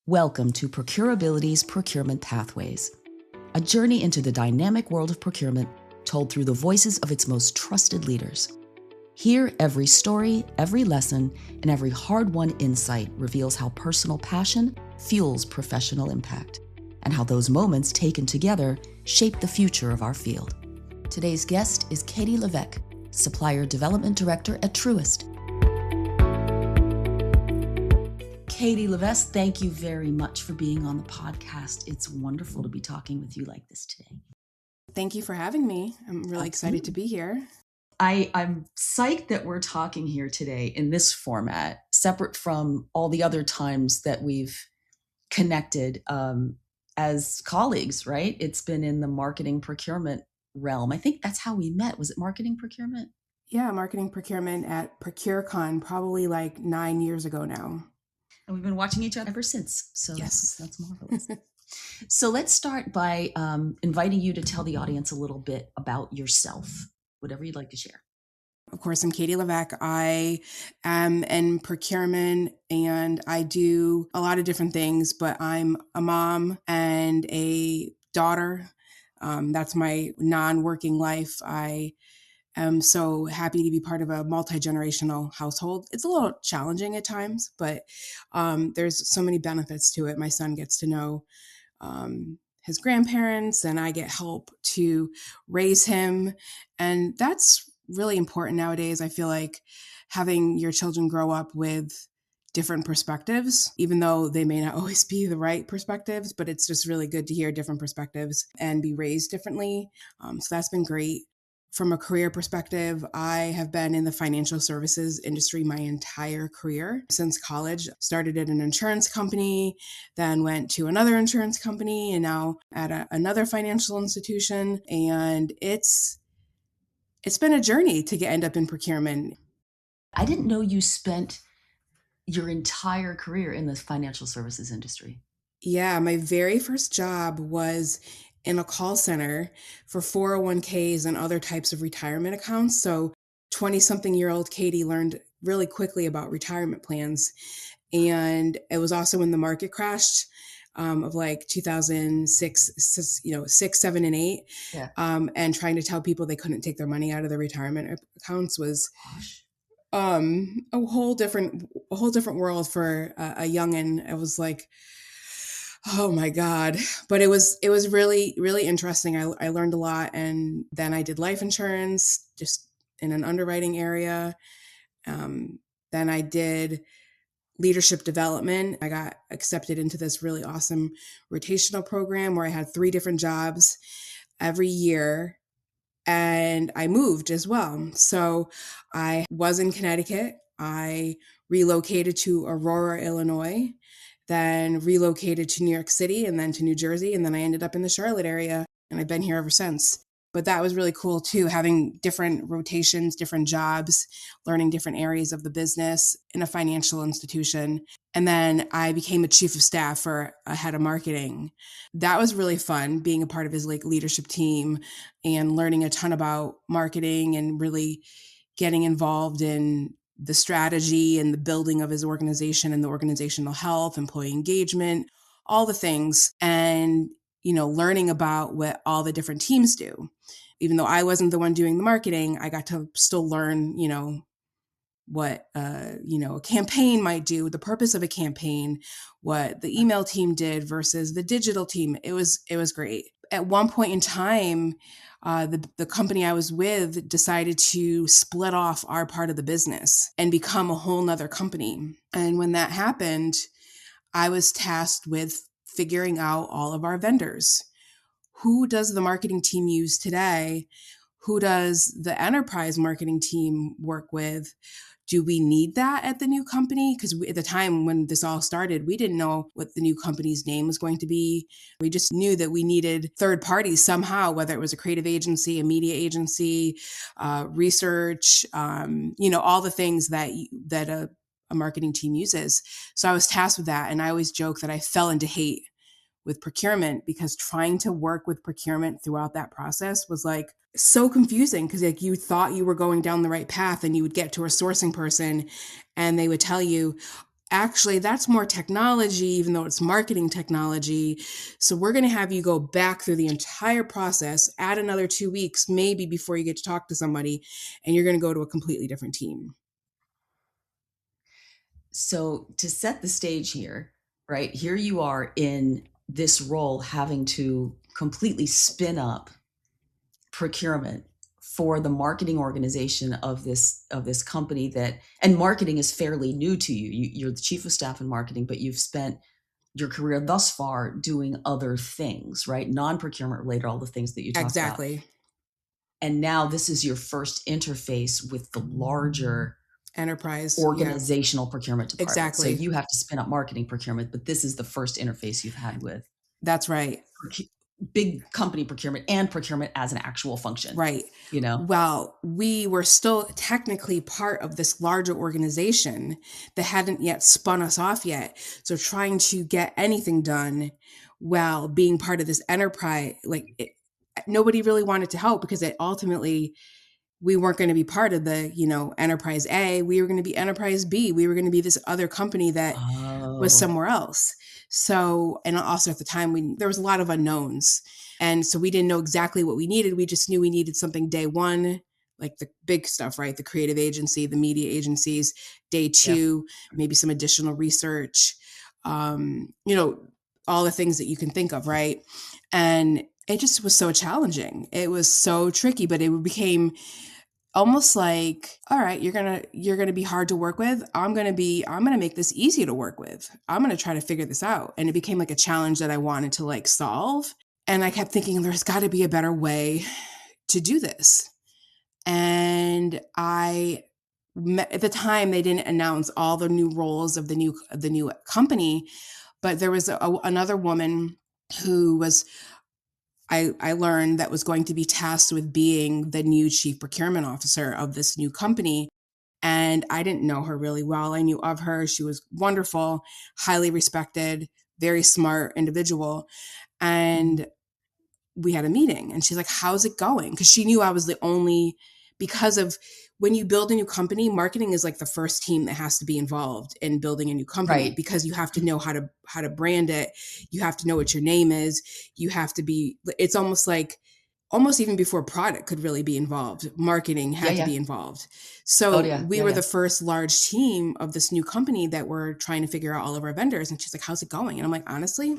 Welcome to Procurability's Procurement Pathways, a journey into the dynamic world of procurement told through the voices of its most trusted leaders. Here, every story, every lesson, and every hard-won insight reveals how personal passion fuels professional impact, and how those moments taken together shape the future of our field. Today's guest is Katie Levesque, Supplier Development Director at Truist. Katie Levesque, thank you very much for being on the podcast. It's wonderful to be talking with you like this today. Thank you for having me. I'm really excited to be here. I'm psyched that we're talking here today in this format, separate from all the other times that we've connected as colleagues, right? It's been in the marketing procurement realm. I think that's how we met. Was it marketing procurement? Yeah, marketing procurement at ProcureCon, probably like 9 years ago now. And we've been watching each other ever since. So yes, that's marvelous. So let's start by inviting you to tell the audience a little bit about yourself, whatever you'd like to share. Of course, I'm Katie Levesque. I am in procurement and I do a lot of different things, but I'm a mom and a daughter. That's my non-working life. I'm so happy to be part of a multi-generational household. It's a little challenging at times, but there's so many benefits to it. My son gets to know his grandparents, and I get help to raise him. And that's really important nowadays. I feel like having your children grow up with different perspectives, even though they may not always be the right perspectives, but it's just really good to hear different perspectives and be raised differently. So that's been great. From a career perspective, I have been in the financial services industry my entire career since college. Started at an insurance company, then went to another insurance company, and now at another financial institution. And it's been a journey to end up in procurement. I didn't know you spent your entire career in the financial services industry. Yeah, my very first job was in a call center for 401ks and other types of retirement accounts. So 20-something-year-old Katie learned really quickly about retirement plans. And it was also when the market crashed of like 2006, 6, 7, and 8. Yeah. And trying to tell people they couldn't take their money out of their retirement accounts was a whole different world for a youngin'. It was like, oh my God. But it was really, really interesting. I learned a lot. And then I did life insurance just in an underwriting area. Then I did leadership development. I got accepted into this really awesome rotational program where I had 3 different jobs every year. And I moved as well. So I was in Connecticut. I relocated to Aurora, Illinois, then relocated to New York City and then to New Jersey. And then I ended up in the Charlotte area, and I've been here ever since. But that was really cool too, having different rotations, different jobs, learning different areas of the business in a financial institution. And then I became a chief of staff for a head of marketing. That was really fun, being a part of his leadership team and learning a ton about marketing and really getting involved in the strategy and the building of his organization and the organizational health, employee engagement, all the things. And learning about what all the different teams do. Even though I wasn't the one doing the marketing, I got to still learn, what, a campaign might do, the purpose of a campaign, what the email team did versus the digital team. It was great. At one point in time, the company I was with decided to split off our part of the business and become a whole nother company. And when that happened, I was tasked with figuring out all of our vendors. Who does the marketing team use today? Who does the enterprise marketing team work with? Do we need that at the new company? Because at the time when this all started, we didn't know what the new company's name was going to be. We just knew that we needed third parties somehow, whether it was a creative agency, a media agency, research, all the things that a marketing team uses. So I was tasked with that. And I always joke that I fell into hate with procurement because trying to work with procurement throughout that process was like so confusing because like you thought you were going down the right path and you would get to a sourcing person and they would tell you, actually, that's more technology, even though it's marketing technology. So we're going to have you go back through the entire process, add another 2 weeks, maybe before you get to talk to somebody, and you're going to go to a completely different team. So to set the stage here, right, here you are in this role having to completely spin up procurement for the marketing organization of this company that, and marketing is fairly new to you. You're the chief of staff in marketing, but you've spent your career thus far doing other things, right? Non-procurement related, all the things that you talked about. Exactly. And now this is your first interface with the larger Enterprise. organizational procurement department. Exactly. So you have to spin up marketing procurement, but this is the first interface you've had with That's right. big company procurement and procurement as an actual function. Right. You know? Well, we were still technically part of this larger organization that hadn't yet spun us off yet. So trying to get anything done while being part of this enterprise, nobody really wanted to help because it ultimately, we weren't going to be part of the, enterprise A. We were going to be enterprise B. We were going to be this other company that was somewhere else. So, and also at the time, there was a lot of unknowns. And so we didn't know exactly what we needed. We just knew we needed something day one, like the big stuff, right? The creative agency, the media agencies. Day two, maybe some additional research, all the things that you can think of, right? And it just was so challenging. It was so tricky, but it became almost like, all right, you're going to be hard to work with. I'm going to make this easy to work with. I'm going to try to figure this out. And it became like a challenge that I wanted to solve. And I kept thinking there's got to be a better way to do this. And at the time they didn't announce all the new roles of the new company, but there was another woman who was, I learned, that was going to be tasked with being the new chief procurement officer of this new company. And I didn't know her really well. I knew of her. She was wonderful, highly respected, very smart individual. And we had a meeting and she's like, how's it going? Because she knew I was the only, because of when you build a new company, marketing is like the first team that has to be involved in building a new company, right? Because you have to know how to brand it. You have to know what your name is. You have to be, it's almost even before product could really be involved, marketing had to be involved. So we were the first large team of this new company that were trying to figure out all of our vendors. And she's like, how's it going? And I'm like, honestly,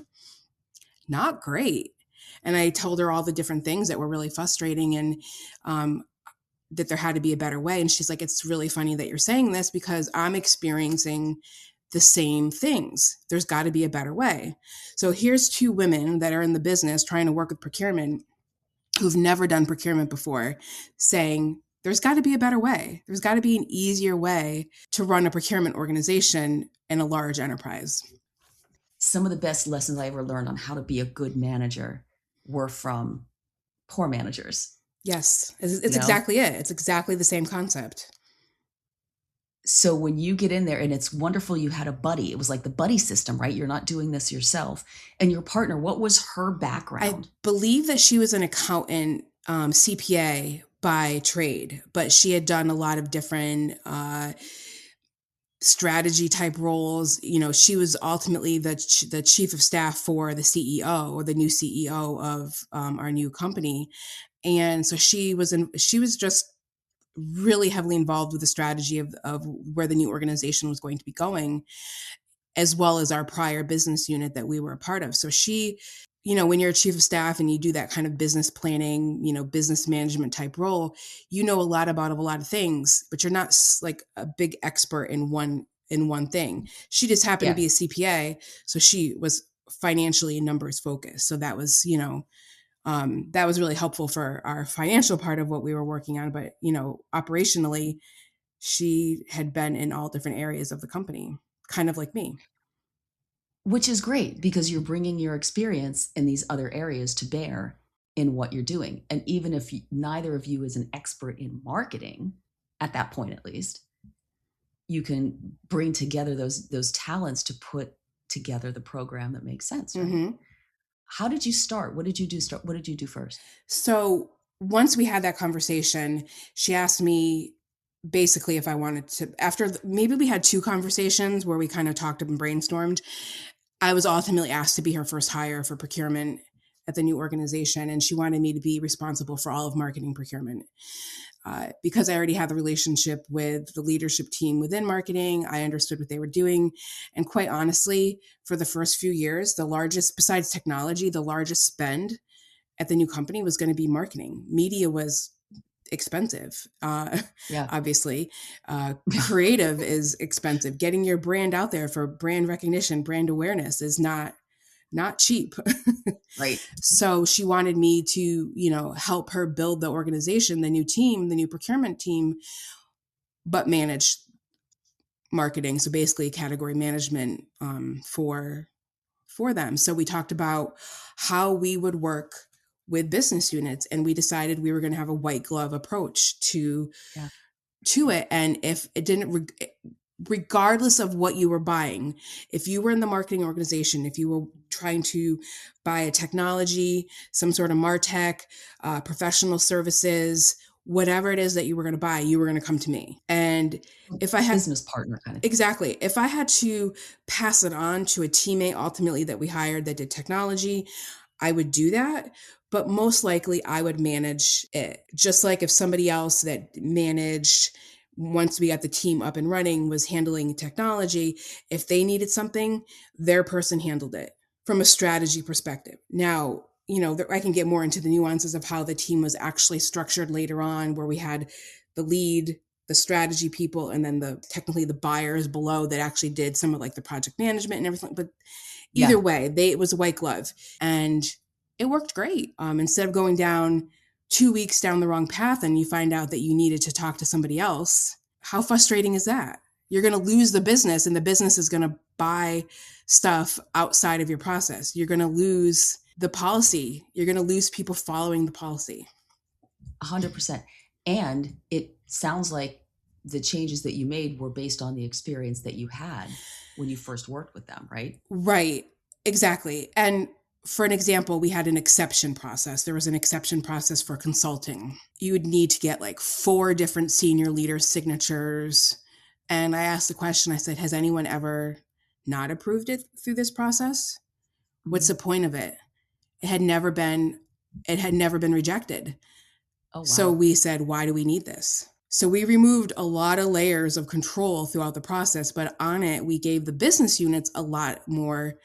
not great. And I told her all the different things that were really frustrating and that there had to be a better way. And she's like, it's really funny that you're saying this because I'm experiencing the same things. There's got to be a better way. So here's two women that are in the business trying to work with procurement who've never done procurement before saying, there's got to be a better way. There's got to be an easier way to run a procurement organization in a large enterprise. Some of the best lessons I ever learned on how to be a good manager were from poor managers. Yes, it's exactly it. It's exactly the same concept. So when you get in there, and it's wonderful you had a buddy. It was like the buddy system, right? You're not doing this yourself. And your partner, what was her background? I believe that she was an accountant, CPA by trade, but she had done a lot of different strategy type roles. She was ultimately the chief of staff for the CEO or the new CEO of our new company. And so she was just really heavily involved with the strategy of where the new organization was going to be going, as well as our prior business unit that we were a part of. So she, when you're a chief of staff and you do that kind of business planning, business management type role, a lot about a lot of things, but you're not like a big expert in one thing. She just happened to be a CPA. So she was financially numbers focused. So that was, that was really helpful for our financial part of what we were working on. But, operationally, she had been in all different areas of the company, kind of like me. Which is great because you're bringing your experience in these other areas to bear in what you're doing. And even if neither of you is an expert in marketing, at that point at least, you can bring together those talents to put together the program that makes sense, right? Mm-hmm. How did you start? What did you do? What did you do first? So once we had that conversation, she asked me basically if I wanted to, maybe we had 2 conversations where we kind of talked and brainstormed. I was ultimately asked to be her first hire for procurement at the new organization, and she wanted me to be responsible for all of marketing procurement. Because I already had the relationship with the leadership team within marketing, I understood what they were doing. And quite honestly, for the first few years, the largest, besides technology, the largest spend at the new company was going to be marketing. Media was expensive. Yeah. Obviously, creative is expensive. Getting your brand out there for brand recognition, brand awareness is not cheap. Right. So she wanted me to, help her build the organization, the new team, the new procurement team, but manage marketing. So basically category management for them. So we talked about how we would work with business units, and we decided we were going to have a white glove approach to Yeah. it. And if it didn't, regardless of what you were buying, if you were in the marketing organization, if you were trying to buy a technology, some sort of MarTech, professional services, whatever it is that you were going to buy, you were going to come to me. And if I had business partner kind of. exactly, if I had to pass it on to a teammate ultimately that we hired that did technology, I would do that. But most likely I would manage it. Just like if somebody else that managed, once we got the team up and running, was handling technology, if they needed something, their person handled it from a strategy perspective. Now, I can get more into the nuances of how the team was actually structured later on, where we had the lead, the strategy people, and then technically the buyers below that actually did some of like the project management and everything. But either way, it was a white glove, and it worked great. Instead of going down 2 weeks down the wrong path and you find out that you needed to talk to somebody else, how frustrating is that? You're going to lose the business, and the business is going to buy stuff outside of your process. You're going to lose the policy. You're going to lose people following the policy. 100%. And it sounds like the changes that you made were based on the experience that you had when you first worked with them, right? Right. Exactly. And for an example, we had an exception process. There was an exception process for consulting. You would need to get like 4 different senior leaders' signatures. And I asked the question, I said, has anyone ever not approved it through this process? What's the point of it? It had never been rejected. Oh, wow. So we said, why do we need this? So we removed a lot of layers of control throughout the process, but on it, we gave the business units a lot more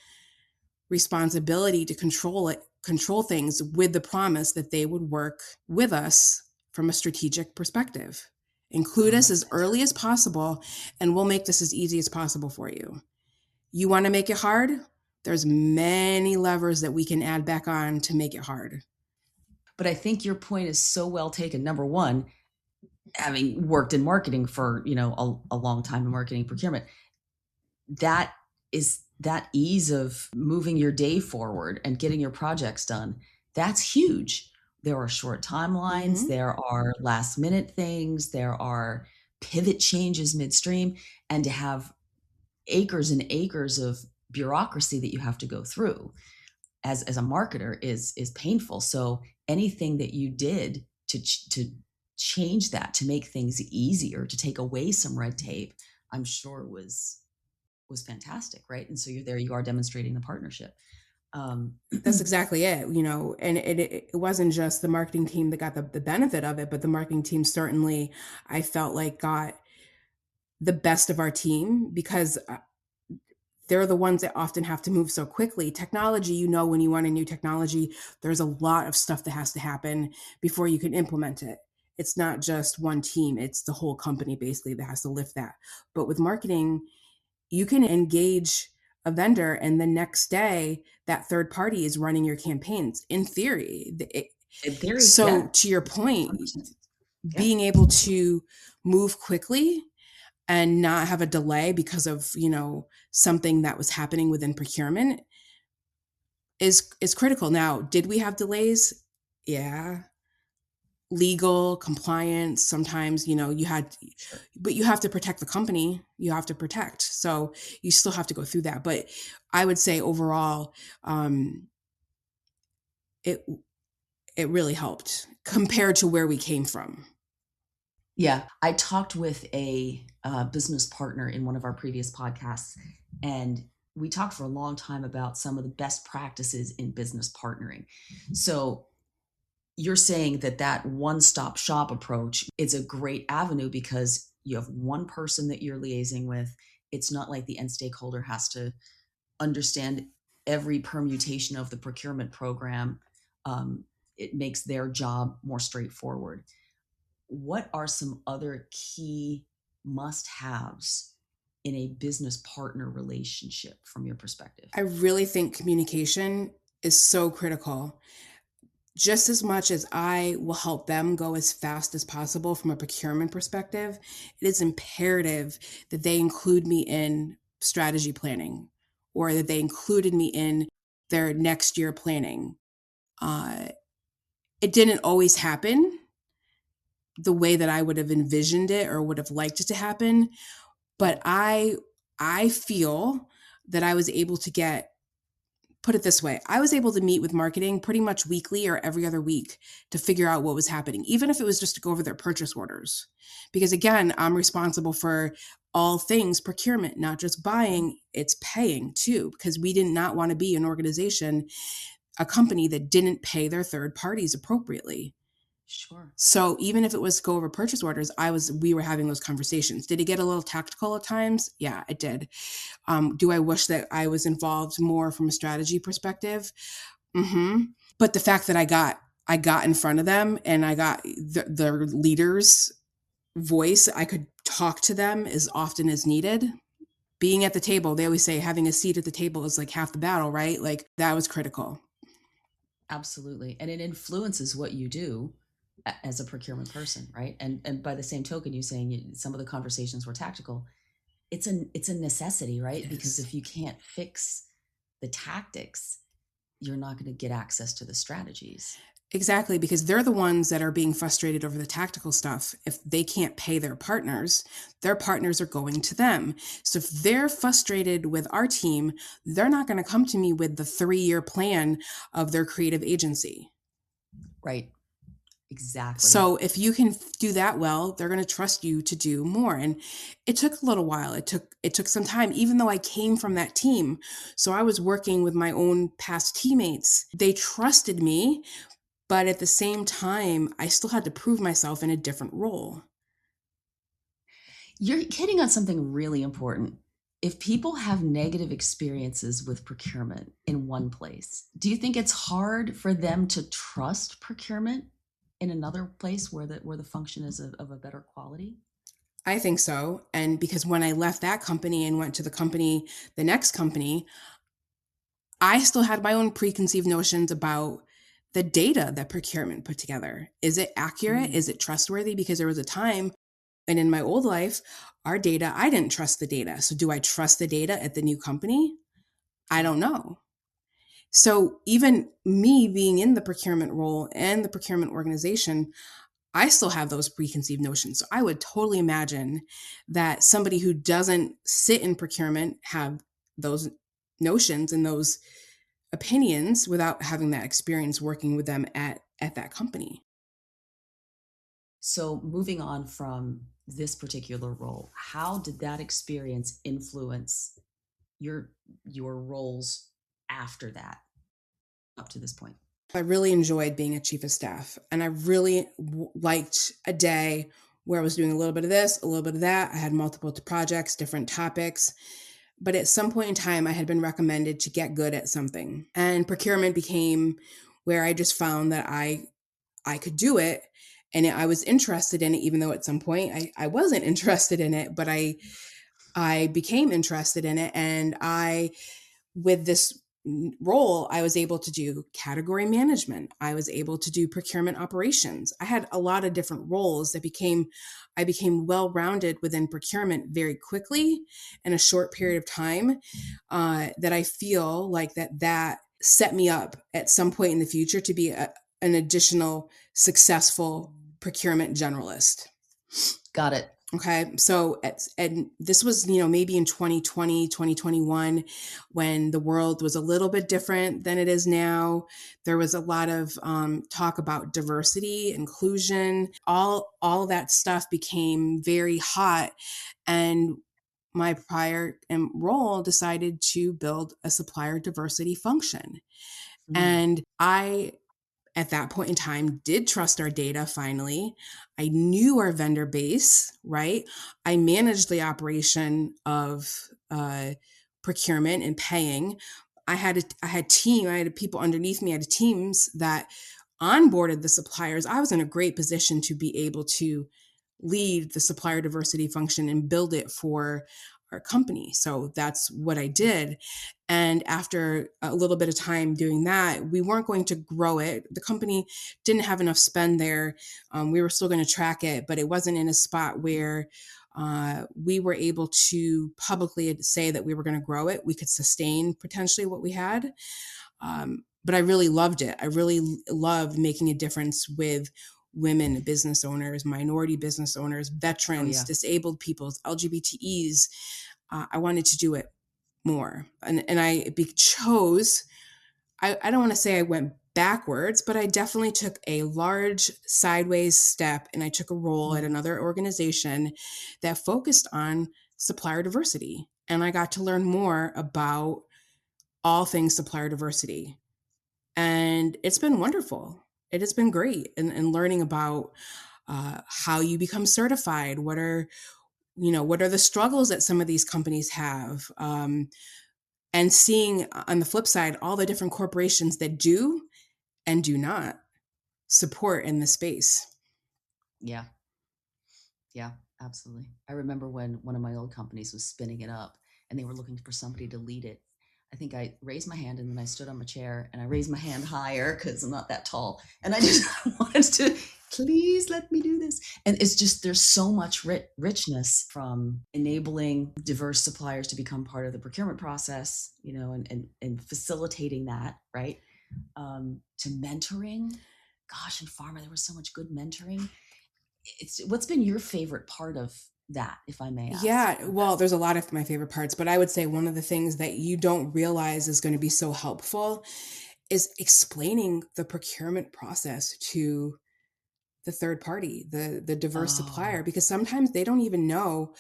responsibility to control things, with the promise that they would work with us from a strategic perspective. Include us as early as possible, and we'll make this as easy as possible for you. You want to make it hard? There's many levers that we can add back on to make it hard. But I think your point is so well taken. Number one, having worked in marketing for, a long time in marketing procurement, that ease of moving your day forward and getting your projects done, that's huge. There are short timelines, there are last minute things, there are pivot changes midstream, and to have acres and acres of bureaucracy that you have to go through as a marketer is painful. So anything that you did to change that, to make things easier, to take away some red tape, I'm sure was fantastic, right? And so you are demonstrating the partnership. That's exactly it, and it wasn't just the marketing team that got the benefit of it, but the marketing team certainly, I felt like, got the best of our team, because they're the ones that often have to move so quickly. Technology, when you want a new technology, there's a lot of stuff that has to happen before you can implement it. It's not just one team, it's the whole company basically that has to lift that. But with marketing, you can engage a vendor, and the next day that third party is running your campaigns in theory. So yeah. To your point, 100%. being able to move quickly and not have a delay because of, something that was happening within procurement is critical. Now, did we have delays? Yeah. Legal compliance, sometimes, but you have to protect the company, you have to protect. So you still have to go through that. But I would say overall, it really helped compared to where we came from. Yeah, I talked with a business partner in one of our previous podcasts, and we talked for a long time about some of the best practices in business partnering. So you're saying that that one-stop shop approach is a great avenue because you have one person that you're liaising with. It's not like the end stakeholder has to understand every permutation of the procurement program. It makes their job more straightforward. What are some other key must-haves in a business partner relationship from your perspective? I really think communication is so critical. Just as much as I will help them go as fast as possible from a procurement perspective, it is imperative that they include me in strategy planning or that they included me in their next year planning. Uh, it didn't always happen the way that I would have envisioned it or would have liked it to happen, but I feel that I was able to get, put it this way, I was able to meet with marketing pretty much weekly or every other week to figure out what was happening, even if it was just to go over their purchase orders. Because again, I'm responsible for all things procurement, not just buying, it's paying too, because we did not want to be an organization, a company that didn't pay their third parties appropriately. Sure. So even if it was to go over purchase orders, we were having those conversations. Did it get a little tactical at times? Yeah, it did. Do I wish that I was involved more from a strategy perspective? Mm-hmm. But the fact that I got in front of them and I got the leader's voice, I could talk to them as often as needed. Being at the table, they always say having a seat at the table is like half the battle, right? Like that was critical. Absolutely. And it influences what you do as a procurement person, right? And by the same token, you saying some of the conversations were tactical. It's a necessity, right? Because if you can't fix the tactics, you're not going to get access to the strategies. Exactly, because they're the ones that are being frustrated over the tactical stuff. If they can't pay their partners are going to them. So if they're frustrated with our team, they're not going to come to me with the 3-year plan of their creative agency. Right. Exactly. So if you can do that well, they're going to trust you to do more. And it took a little while. It took some time, even though I came from that team. So I was working with my own past teammates. They trusted me, but at the same time, I still had to prove myself in a different role. You're hitting on something really important. If people have negative experiences with procurement in one place, do you think it's hard for them to trust procurement in another place where the function is of a better quality? I think so. And because when I left that company and went to the next company, I still had my own preconceived notions about the data that procurement put together. Is it accurate? Is it trustworthy? Because there was a time, and in my old life, our data, I didn't trust the data. So do I trust the data at the new company? I don't know. So even me being in the procurement role and the procurement organization, I still have those preconceived notions. So I would totally imagine that somebody who doesn't sit in procurement have those notions and those opinions without having that experience working with them at that company. So moving on from this particular role, how did that experience influence your roles after that up to this point? I really enjoyed being a chief of staff, and I really liked a day where I was doing a little bit of this, a little bit of that. I had multiple projects, different topics. But at some point in time, I had been recommended to get good at something. And procurement became where I just found that I could do it. And I was interested in it, even though at some point I wasn't interested in it, but I became interested in it. And with this role, I was able to do category management. I was able to do procurement operations. I had a lot of different roles that I became well-rounded within procurement very quickly in a short period of time, that I feel like that set me up at some point in the future to be an additional successful procurement generalist. Got it. Okay. So, and this was, maybe in 2020, 2021, when the world was a little bit different than it is now. There was a lot of talk about diversity, inclusion, all that stuff became very hot. And my prior role decided to build a supplier diversity function. Mm. And I, at that point in time, did trust our data finally. I knew our vendor base, right? I managed the operation of procurement and paying. I had people underneath me. I had teams that onboarded the suppliers. I was in a great position to be able to lead the supplier diversity function and build it for our company. So that's what I did. And after a little bit of time doing that, we weren't going to grow it. The company didn't have enough spend there. We were still going to track it, but it wasn't in a spot where we were able to publicly say that we were going to grow it. We could sustain potentially what we had. But I really loved it. I really loved making a difference with women business owners, minority business owners, Oh veterans, yeah. disabled peoples, LGBTEs. I wanted to do it more. And I chose, I don't want to say I went backwards, but I definitely took a large sideways step and I took a role at Mm. another organization that focused on supplier diversity. And I got to learn more about all things supplier diversity. And it's been wonderful. It has been great. And learning about how you become certified. What are the struggles that some of these companies have? And seeing on the flip side, all the different corporations that do and do not support in the space. Yeah. Yeah, absolutely. I remember when one of my old companies was spinning it up and they were looking for somebody to lead it. I think I raised my hand and then I stood on my chair and I raised my hand higher because I'm not that tall. And I just wanted to, please let me do this. And it's just, there's so much richness from enabling diverse suppliers to become part of the procurement process, and facilitating that, right? To mentoring. Gosh, in pharma, there was so much good mentoring. What's been your favorite part of that, if I may ask? Yeah, well, there's a lot of my favorite parts, but I would say one of the things that you don't realize is going to be so helpful is explaining the procurement process to the third party, the diverse supplier, Oh, because sometimes they don't even know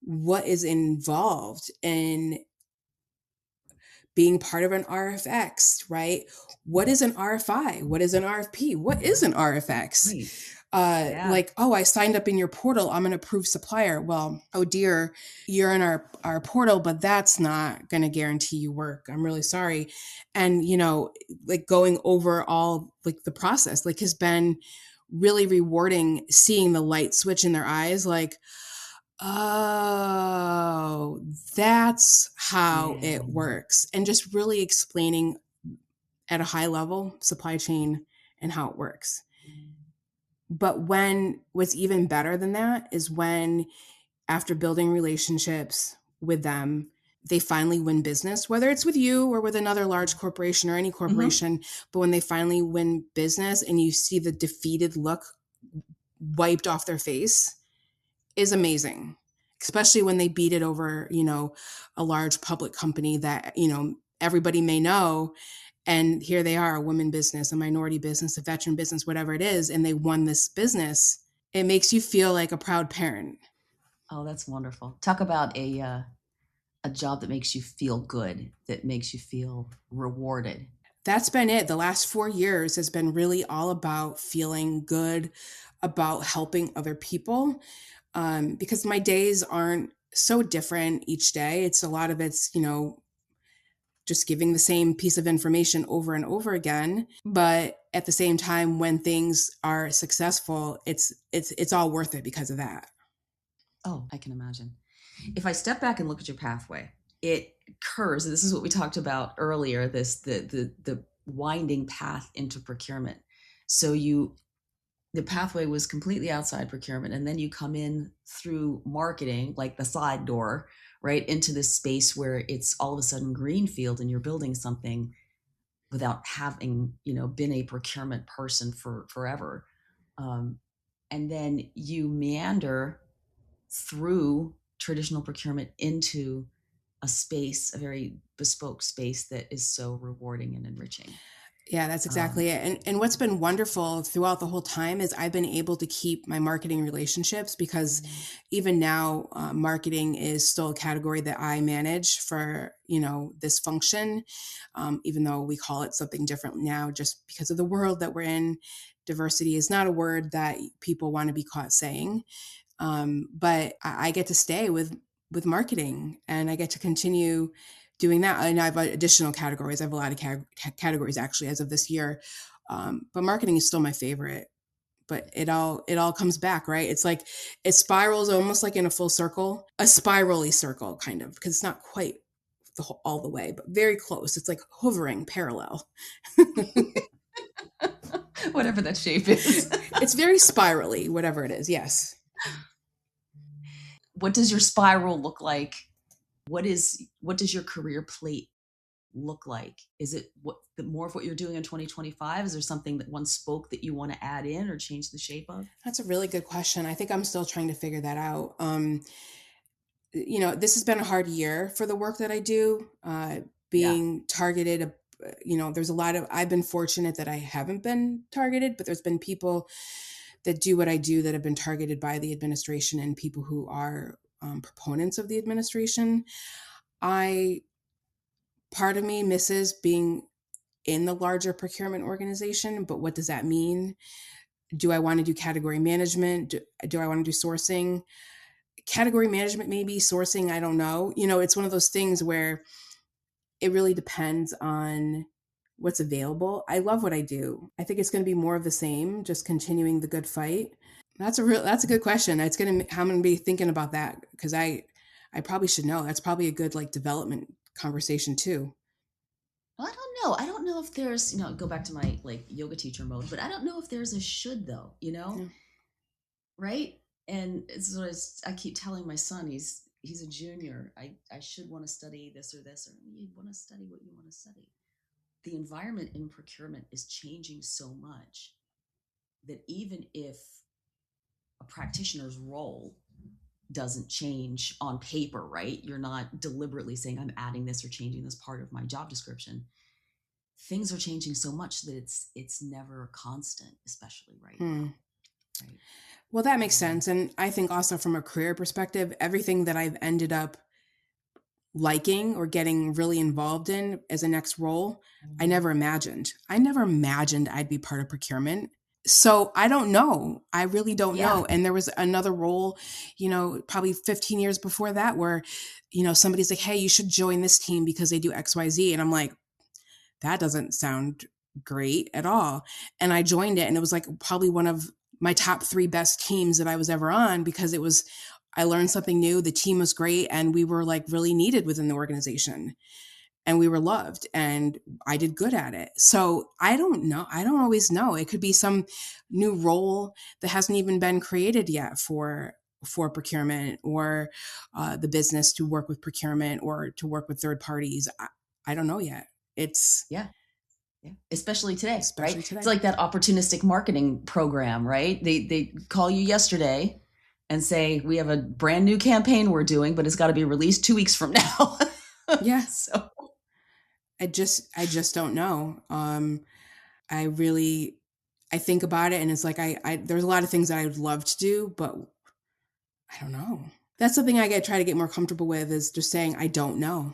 what is involved in being part of an RFX, right? What is an RFI? What is an RFP? What is an RFX? right. Yeah. Like, oh, I signed up in your portal. I'm an approved supplier. Well, oh dear, you're in our portal, but that's not going to guarantee you work. I'm really sorry. And, like going over all like the process, like has been really rewarding seeing the light switch in their eyes. Like, oh, that's how Yeah. it works. And just really explaining at a high level supply chain and how it works. But when what's even better than that is when, after building relationships with them, they finally win business, whether it's with you or with another large corporation or any Mm-hmm. corporation. But when they finally win business and you see the defeated look wiped off their face, is amazing, especially when they beat it over, a large public company that, everybody may know. And here they are, a women business, a minority business, a veteran business, whatever it is, and they won this business. It makes you feel like a proud parent. Oh, that's wonderful. Talk about a job that makes you feel good, that makes you feel rewarded. That's been it. The last 4 years has been really all about feeling good, about helping other people. Because my days aren't so different each day. It's a lot of it's, just giving the same piece of information over and over again. But at the same time, when things are successful, it's all worth it because of that. Oh, I can imagine. If I step back and look at your pathway, it curves. This is what we talked about earlier. The winding path into procurement. So the pathway was completely outside procurement, and then you come in through marketing, like the side door, right into this space where it's all of a sudden greenfield, and you're building something without having been a procurement person for forever. And then you meander through traditional procurement into a space, a very bespoke space that is so rewarding and enriching. Yeah, that's exactly it. And what's been wonderful throughout the whole time is I've been able to keep my marketing relationships, because even now, marketing is still a category that I manage for, this function, even though we call it something different now, just because of the world that we're in. Diversity is not a word that people want to be caught saying. But I get to stay with marketing, and I get to continue doing that. And I have additional categories. I have a lot of categories actually as of this year. But marketing is still my favorite. But it all comes back, right? It's like it spirals almost like in a full circle, a spirally circle kind of, because it's not quite all the way, but very close. It's like hovering parallel. Whatever that shape is. It's very spirally, whatever it is. Yes. What does your spiral look like? What does your career plate look like? Is it more of what you're doing in 2025? Is there something that once spoke that you want to add in or change the shape of? That's a really good question. I think I'm still trying to figure that out. This has been a hard year for the work that I do, being targeted. There's a lot of, I've been fortunate that I haven't been targeted, but there's been people that do what I do that have been targeted by the administration, and people who are proponents of the administration. Part of me misses being in the larger procurement organization, but what does that mean? Do I want to do category management? Do I want to do sourcing? Category management, maybe. Sourcing, I don't know. It's one of those things where it really depends on what's available. I love what I do. I think it's going to be more of the same, just continuing the good fight. That's a good question. I'm going to be thinking about that, because I probably should know. That's probably a good development conversation too. Well, I don't know if there's, go back to my yoga teacher mode, but I don't know if there's a should though, Yeah. Right? And it's what I keep telling my son. He's a junior. I should want to study this or this, or you want to study what you want to study. The environment in procurement is changing so much that even if a practitioner's role doesn't change on paper, right? You're not deliberately saying I'm adding this or changing this part of my job description. Things are changing so much that it's never constant, especially right now. Right? Well, that makes sense. And I think also from a career perspective, everything that I've ended up liking or getting really involved in as a next role, I never imagined. I'd be part of procurement. So I don't know. I really don't know. And there was another role, probably 15 years before that, where, somebody's like, hey, you should join this team because they do XYZ. And I'm like, that doesn't sound great at all. And I joined it, and it was probably one of my top 3 best teams that I was ever on, because I learned something new. The team was great, and we were really needed within the organization. And we were loved, and I did good at it. So I don't know. I don't always know. It could be some new role that hasn't even been created yet for procurement, or the business to work with procurement, or to work with third parties. I don't know yet. It's especially today, right? It's like that opportunistic marketing program, right? They call you yesterday and say, we have a brand new campaign we're doing, but it's got to be released 2 weeks from now. Yeah. So I just don't know. I think about it, and it's there's a lot of things that I would love to do, but I don't know. That's something I try to get more comfortable with, is just saying, I don't know.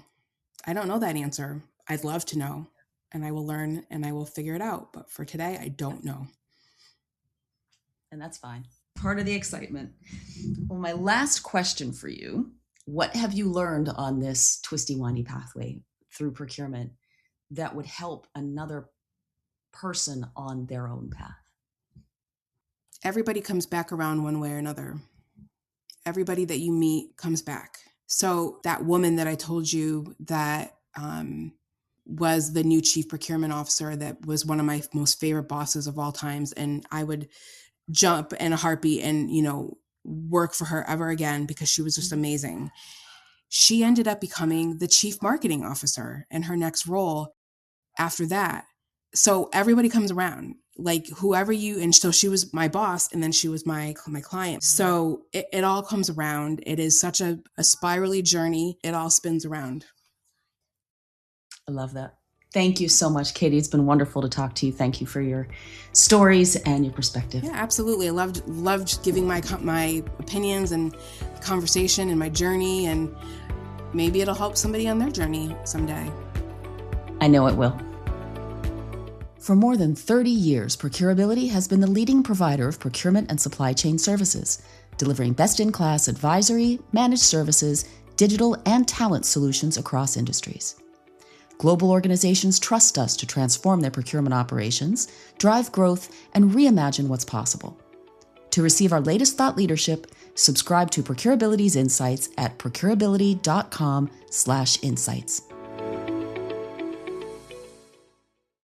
I don't know that answer. I'd love to know, and I will learn, and I will figure it out. But for today, I don't know. And that's fine. Part of the excitement. Well, my last question for you, what have you learned on this twisty, windy pathway through procurement that would help another person on their own path? Everybody comes back around one way or another. Everybody that you meet comes back. So that woman that I told you that was the new chief procurement officer, that was one of my most favorite bosses of all times, and I would jump in a heartbeat and, work for her ever again, because she was just amazing. She ended up becoming the chief marketing officer in her next role after that. So everybody comes around. like whoever you, and so she was my boss and then she was my client. So it all comes around. It is such a spirally journey. It all spins around. I love that. Thank you so much, Katie. It's been wonderful to talk to you. Thank you for your stories and your perspective. Yeah, absolutely. I loved giving my opinions and conversation and my journey, and maybe it'll help somebody on their journey someday. I know it will. For more than 30 years, Procurability has been the leading provider of procurement and supply chain services, delivering best-in-class advisory, managed services, digital, and talent solutions across industries. Global organizations trust us to transform their procurement operations, drive growth, and reimagine what's possible. To receive our latest thought leadership, subscribe to Procurability's Insights at procurability.com/insights.